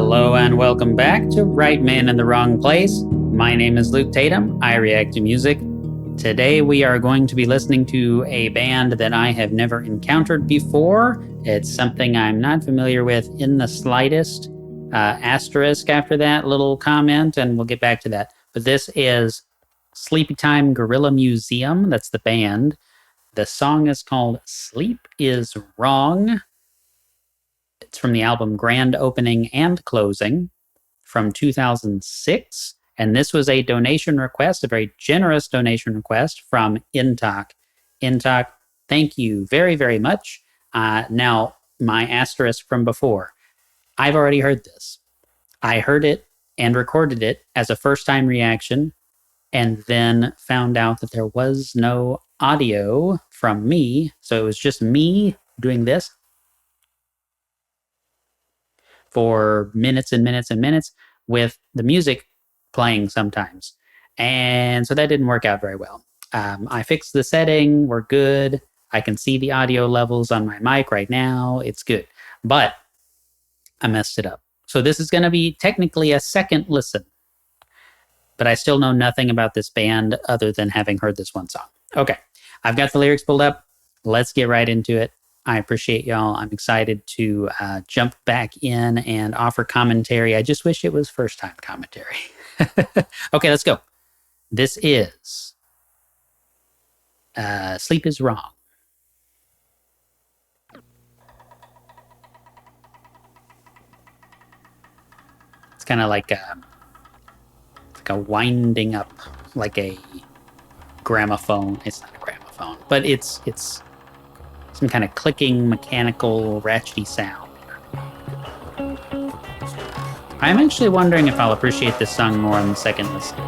Hello and welcome back to Right Man in the Wrong Place. My name is Luke Tatum. I react to music. Today we are going to be listening to a band that I have never encountered before. It's something I'm not familiar with in the slightest. Asterisk after that little comment, and we'll get back to that. But this is Sleepytime Gorilla Museum. That's the band. The song is called Sleep is Wrong. It's from the album Grand Opening and Closing from 2006. And this was a donation request, a very generous donation request from Intoc. Intoc, thank you very, very much. Now, my asterisk from before. I've already heard this. I heard it and recorded it as a first-time reaction, and then found out that there was no audio from me. So it was just me doing this for minutes and minutes and minutes with the music playing sometimes. And so that didn't work out very well. I fixed the setting. We're good. I can see the audio levels on my mic right now. It's good. But I messed it up. So this is going to be technically a second listen. But I still know nothing about this band other than having heard this one song. Okay, I've got the lyrics pulled up. Let's get right into it. I appreciate y'all. I'm excited to jump back in and offer commentary. I just wish it was first-time commentary. Okay, let's go. This is Sleep is Wrong. It's kind of like a winding up, like a gramophone. It's not a gramophone, but it's some kind of clicking, mechanical, ratchety sound. I'm actually wondering if I'll appreciate this song more on the second listen.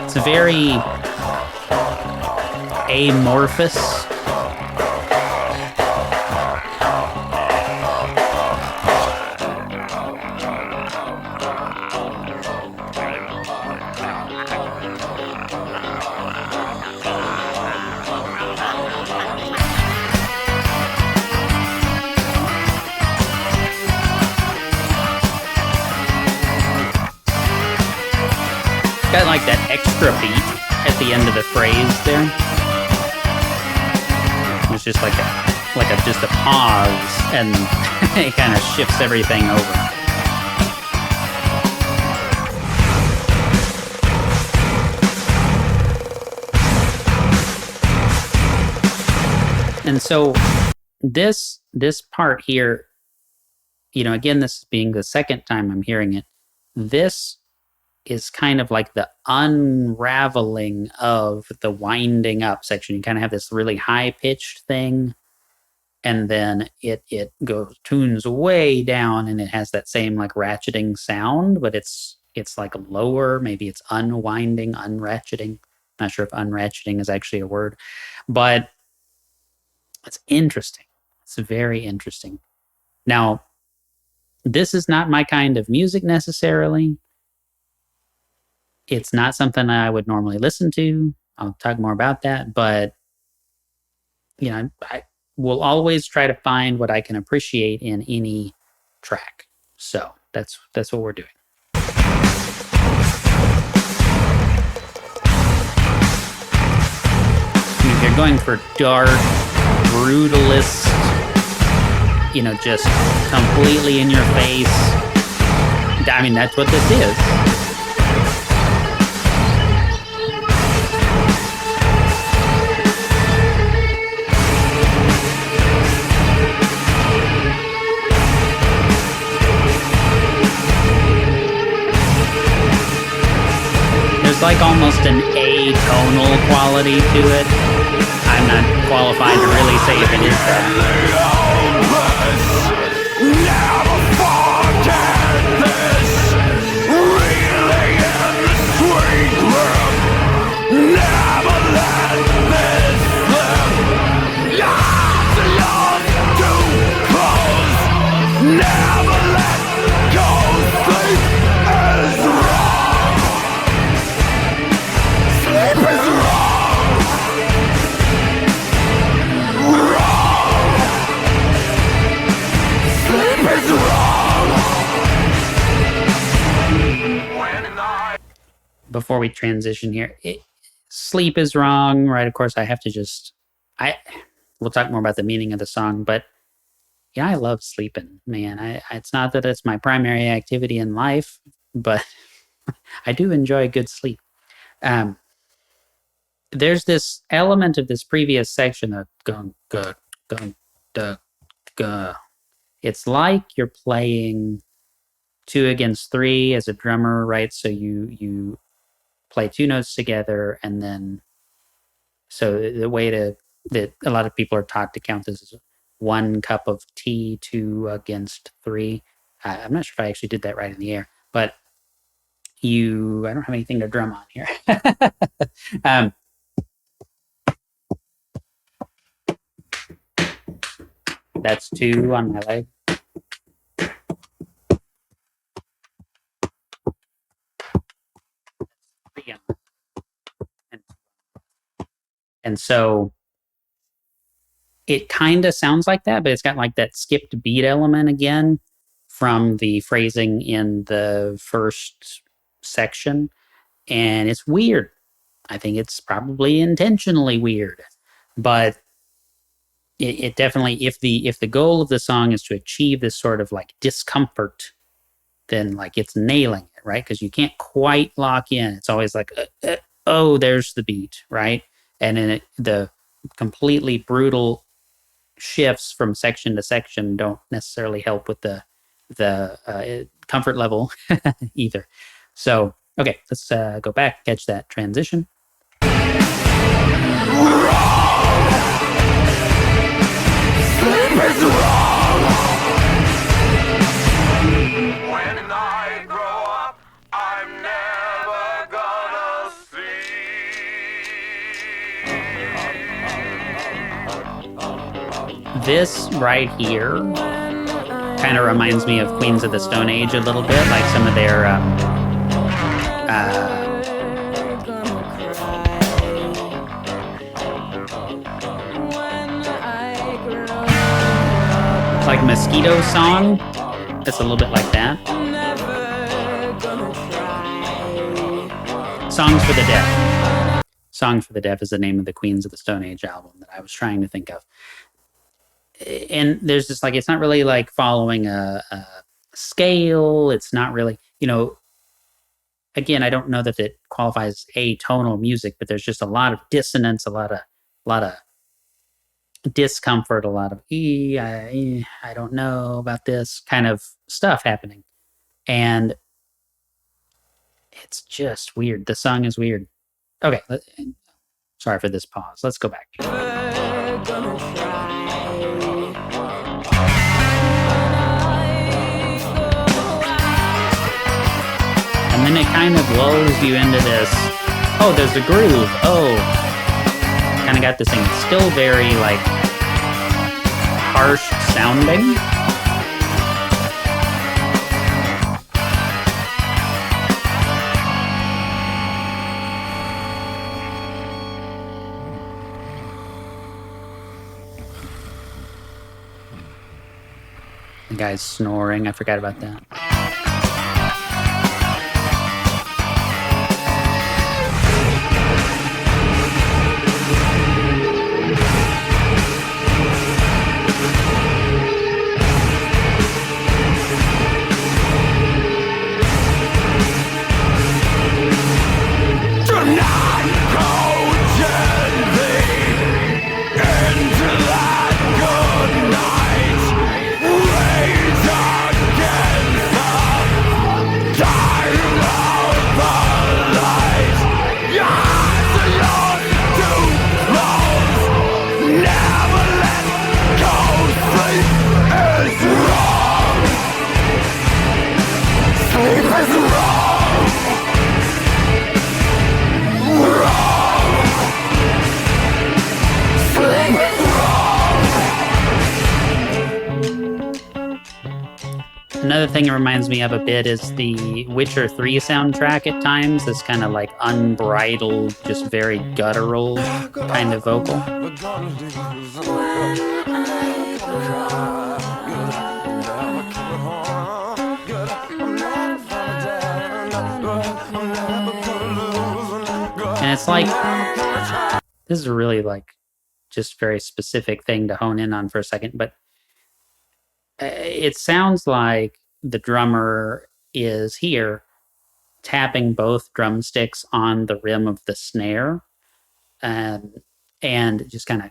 It's very amorphous. Got like that extra beat at the end of the phrase there. It's just like just a pause, and it kind of shifts everything over. And so this part here, again, this being the second time I'm hearing it, this is kind of like the unraveling of the winding up section. You kind of have this really high-pitched thing, and then it tunes way down, and it has that same like ratcheting sound, but it's like lower. Maybe it's unwinding, unratcheting. Not sure if unratcheting is actually a word, but it's interesting. It's very interesting. Now, this is not my kind of music necessarily. It's not something I would normally listen to. I'll talk more about that, but I will always try to find what I can appreciate in any track. So that's what we're doing. If you're going for dark, brutalist, just completely in your face, I mean, that's what this is. There's like almost an atonal quality to it. I'm not qualified to really say if it is that. Never forget this. Reeling in the sweet room. Never let this slip. Not enough to close. Never let go. before we transition here, sleep is wrong, right? Of course, I have to just I. We'll talk more about the meaning of the song, but yeah, I love sleeping, man. It's not that it's my primary activity in life, but I do enjoy good sleep. Um, there's this element of this previous section of gung gung gung duh guh. It's like you're playing two against three as a drummer, right? So you play two notes together, and then so the way to that a lot of people are taught to count this is one cup of tea, two against three. I'm not sure if I actually did that right in the air, but I don't have anything to drum on here. um, that's two on my leg. And so it kind of sounds like that, but it's got like that skipped beat element again from the phrasing in the first section. And it's weird. I think it's probably intentionally weird, but it definitely, if the goal of the song is to achieve this sort of like discomfort, then like it's nailing it, right? Because you can't quite lock in. It's always like, oh, there's the beat, right? And then the completely brutal shifts from section to section don't necessarily help with the comfort level either. So okay, let's go back, catch that transition. Sleep is wrong. When I grow up, I'm never gonna see. This right here kind of reminds me of Queens of the Stone Age a little bit, like some of their like Mosquito song. It's a little bit like that. Songs for the Deaf. Songs for the Deaf is the name of the Queens of the Stone Age album that I was trying to think of. And there's just like, it's not really like following a scale. It's not really, again, I don't know that it qualifies atonal music, but there's just a lot of dissonance, a lot of discomfort, a lot of I don't know about this kind of stuff happening. And it's just weird. The song is weird. Okay, sorry for this pause. Let's go back. And then it kind of lulls you into this, oh, there's a groove. Oh, kind of got this thing. It's still very like harsh sounding. The guy's snoring. I forgot about that. Another thing it reminds me of a bit is the Witcher 3 soundtrack at times. This kind of like unbridled, just very guttural kind of vocal. it's like, this is a really like just very specific thing to hone in on for a second, but it sounds like the drummer is here tapping both drumsticks on the rim of the snare, um, and just kind of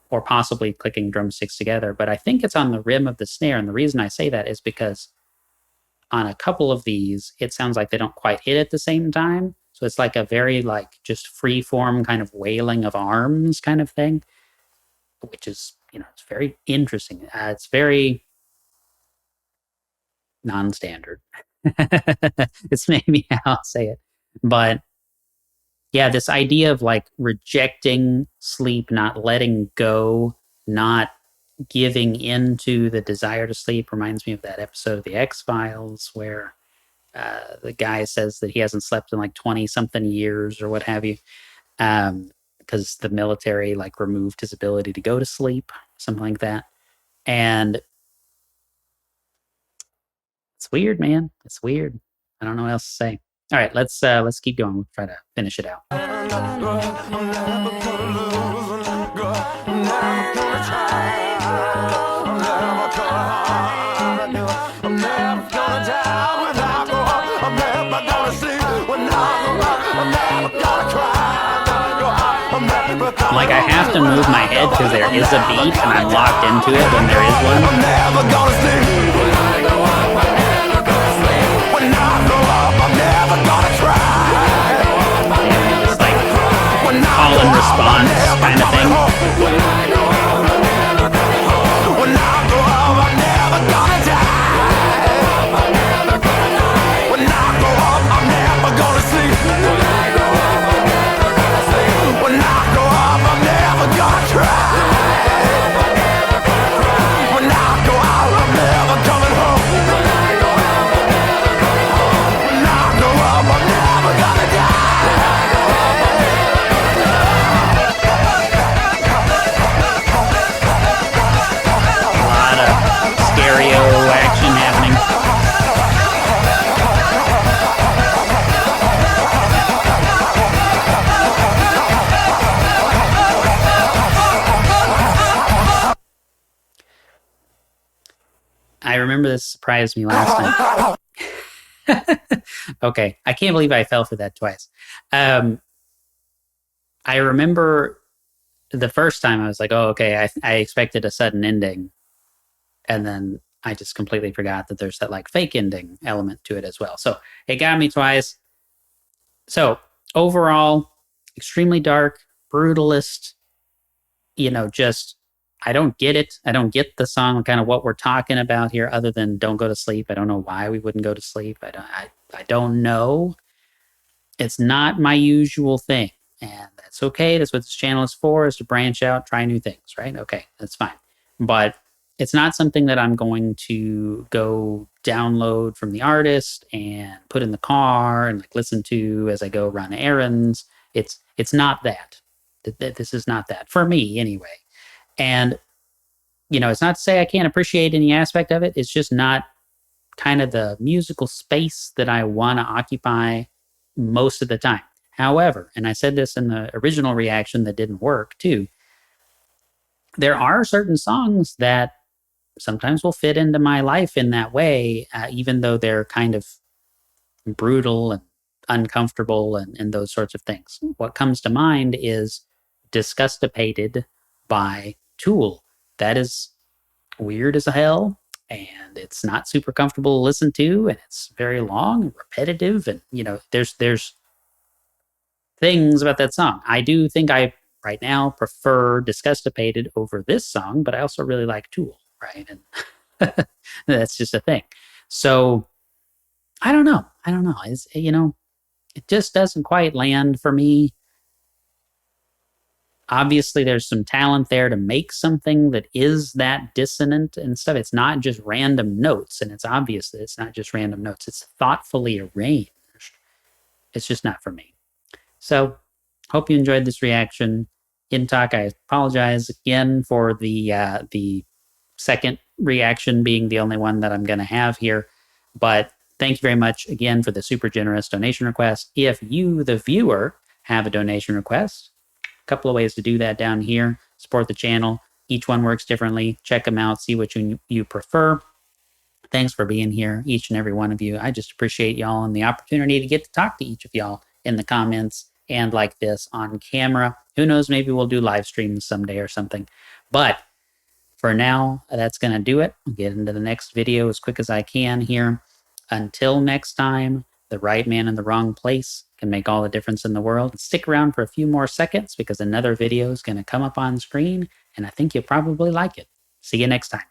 or possibly clicking drumsticks together. But I think it's on the rim of the snare. And the reason I say that is because on a couple of these, it sounds like they don't quite hit at the same time. So it's like a very like just free form kind of wailing of arms kind of thing, which is, it's very interesting. It's very non-standard. It's maybe how I'll say it. But yeah, this idea of like rejecting sleep, not letting go, not giving into the desire to sleep reminds me of that episode of The X-Files where the guy says that he hasn't slept in like 20 something years or what have you, because the military like removed his ability to go to sleep, something like that. And it's weird, man. It's weird. I don't know what else to say. All right, let's keep going. We'll try to finish it out. Like I have to move my head because there is a beat and I'm locked into it when there is one. I'm never gonna sleep. When I go up, I'm never gonna sleep. When I go up, I'm never gonna try. It's like call and response kind of thing. When I go up, I'm never gonna hold. When I go up, I'm never gonna die. I'm never gonna die. When I go up, I'm never gonna sleep. When I go up, I'm never gonna sleep. When I go up, I'm never gonna try. When I go out, I'm never coming home. When I go out, I'm never coming home. When I go up, I'm never gonna die. When I go up, I'm never gonna die. A lot of stereo action happening. I remember this surprised me last night. Okay, I can't believe I fell for that twice. I remember the first time I was like, oh, okay, I expected a sudden ending. And then I just completely forgot that there's that like fake ending element to it as well. So it got me twice. So overall, extremely dark, brutalist, just I don't get it. I don't get the song, kind of what we're talking about here, other than don't go to sleep. I don't know why we wouldn't go to sleep. I don't know. It's not my usual thing. And that's okay. That's what this channel is for, is to branch out, try new things, right? Okay, that's fine. But it's not something that I'm going to go download from the artist and put in the car and like listen to as I go run errands. It's not that. This is not that for me anyway. And it's not to say I can't appreciate any aspect of it. It's just not kind of the musical space that I want to occupy most of the time. However, and I said this in the original reaction that didn't work too, there are certain songs that sometimes will fit into my life in that way, even though they're kind of brutal and uncomfortable and those sorts of things. What comes to mind is Disgustipated by Tool. That is weird as hell, and it's not super comfortable to listen to, and it's very long and repetitive, and there's things about that song. I do think I right now prefer Disgustipated over this song, but I also really like Tool, right? And that's just a thing. So I don't know. It's, it just doesn't quite land for me. Obviously, there's some talent there to make something that is that dissonant and stuff. It's not just random notes, and it's obvious that it's not just random notes. It's thoughtfully arranged. It's just not for me. So, hope you enjoyed this reaction. Intoc, I apologize again for the second reaction being the only one that I'm going to have here, but Thank you very much again for the super generous donation request. If you, the viewer, have a donation request, a couple of ways to do that down here. Support the channel. Each one works differently. Check them out. See what you prefer. Thanks for being here, each and every one of you. I just appreciate y'all and the opportunity to get to talk to each of y'all in the comments and like this on camera. Who knows, maybe we'll do live streams someday or something. But for now, that's going to do it. I'll get into the next video as quick as I can here. Until next time, the right man in the wrong place can make all the difference in the world. Stick around for a few more seconds because another video is going to come up on screen, and I think you'll probably like it. See you next time.